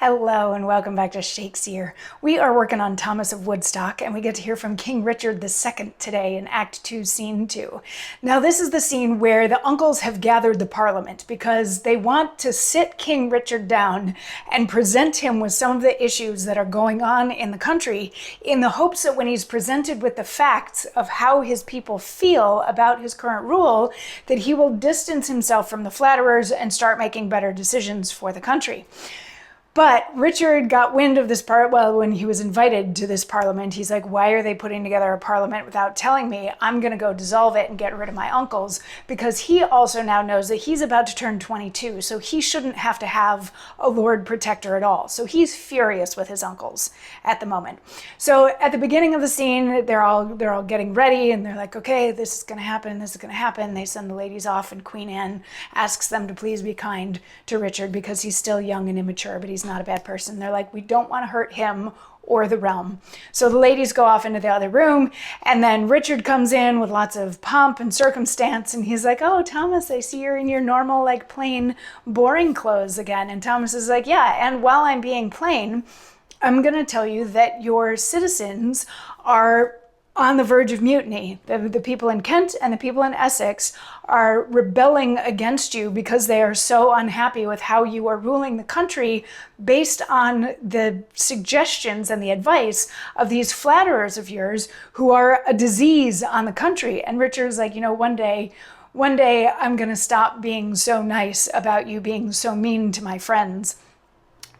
Hello and welcome back to Shakesyear. We are working on Thomas of Woodstock and we get to hear from King Richard II today in Act 2, Scene 2. Now this is the scene where the uncles have gathered the Parliament because they want to sit King Richard down and present him with some of the issues that are going on in the country in the hopes that when he's presented with the facts of how his people feel about his current rule, that he will distance himself from the flatterers and start making better decisions for the country. But Richard got wind of this when he was invited to this parliament, he's like, why are they putting together a parliament without telling me? I'm going to go dissolve it and get rid of my uncles, because he also now knows that he's about to turn 22, so he shouldn't have to have a Lord Protector at all. So he's furious with his uncles at the moment. So at the beginning of the scene, they're all getting ready and they're like, okay, this is going to happen, this is going to happen. They send the ladies off and Queen Anne asks them to please be kind to Richard because he's still young and immature, but he's not a bad person. They're like, we don't want to hurt him or the realm. So the ladies go off into the other room, and then Richard comes in with lots of pomp and circumstance, and he's like, oh, Thomas, I see you're in your normal, like, plain, boring clothes again. And Thomas is like, yeah, and while I'm being plain, I'm going to tell you that your citizens are on the verge of mutiny. The people in Kent and the people in Essex are rebelling against you because they are so unhappy with how you are ruling the country based on the suggestions and the advice of these flatterers of yours who are a disease on the country. And Richard's like, you know, one day I'm going to stop being so nice about you being so mean to my friends.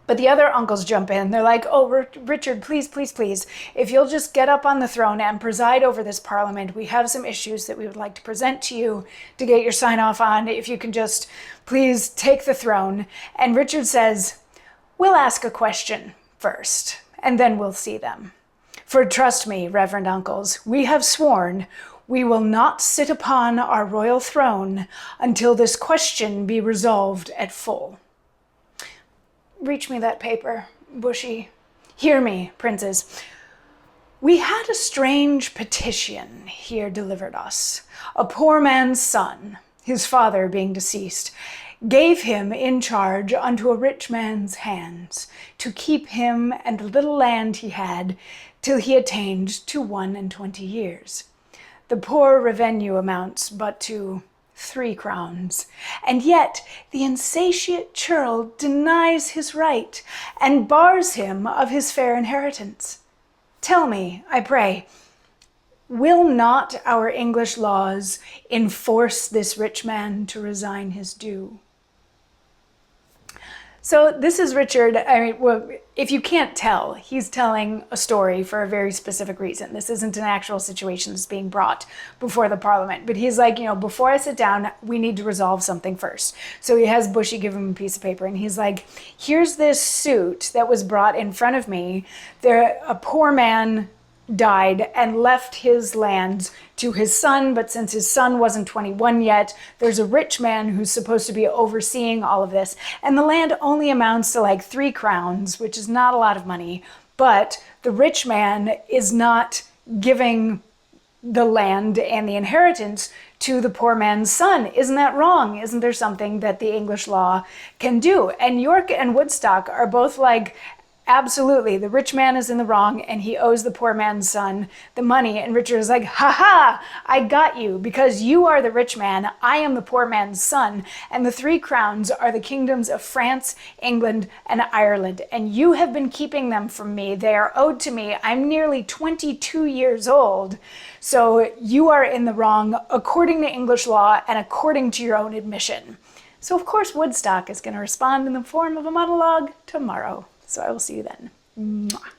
But the other uncles jump in. They're like, oh, Richard, please, please, please, if you'll just get up on the throne and preside over this parliament, we have some issues that we would like to present to you to get your sign off on. If you can just please take the throne. And Richard says, we'll ask a question first, and then we'll see them. For trust me, reverend uncles, we have sworn we will not sit upon our royal throne until this question be resolved at full. Reach me that paper, Bushy. Hear me, princes. We had a strange petition here delivered us. A poor man's son, his father being deceased, gave him in charge unto a rich man's hands, to keep him and the little land he had, till he attained to 21 years. The poor revenue amounts but to 3 crowns, and yet the insatiate churl denies his right, and bars him of his fair inheritance. Tell me, I pray, will not our English laws enforce this rich man to resign his due? So this is Richard. I mean, well, if you can't tell, he's telling a story for a very specific reason. This isn't an actual situation that's being brought before the parliament. But he's like, you know, before I sit down, we need to resolve something first. So he has Bushy give him a piece of paper and he's like, here's this suit that was brought in front of me. A poor man died and left his lands to his son, but since his son wasn't 21 yet, there's a rich man who's supposed to be overseeing all of this, and the land only amounts to like 3 crowns, which is not a lot of money, but the rich man is not giving the land and the inheritance to the poor man's son. Isn't that wrong? Isn't there something that the English law can do? And York and Woodstock are both like, absolutely, the rich man is in the wrong and he owes the poor man's son the money. And Richard is like, ha, I got you, because you are the rich man, I am the poor man's son, and the 3 crowns are the kingdoms of France, England, and Ireland, and you have been keeping them from me. They are owed to me. I'm nearly 22 years old, so you are in the wrong according to English law and according to your own admission. So of course Woodstock is going to respond in the form of a monologue tomorrow. So I will see you then. Mwah.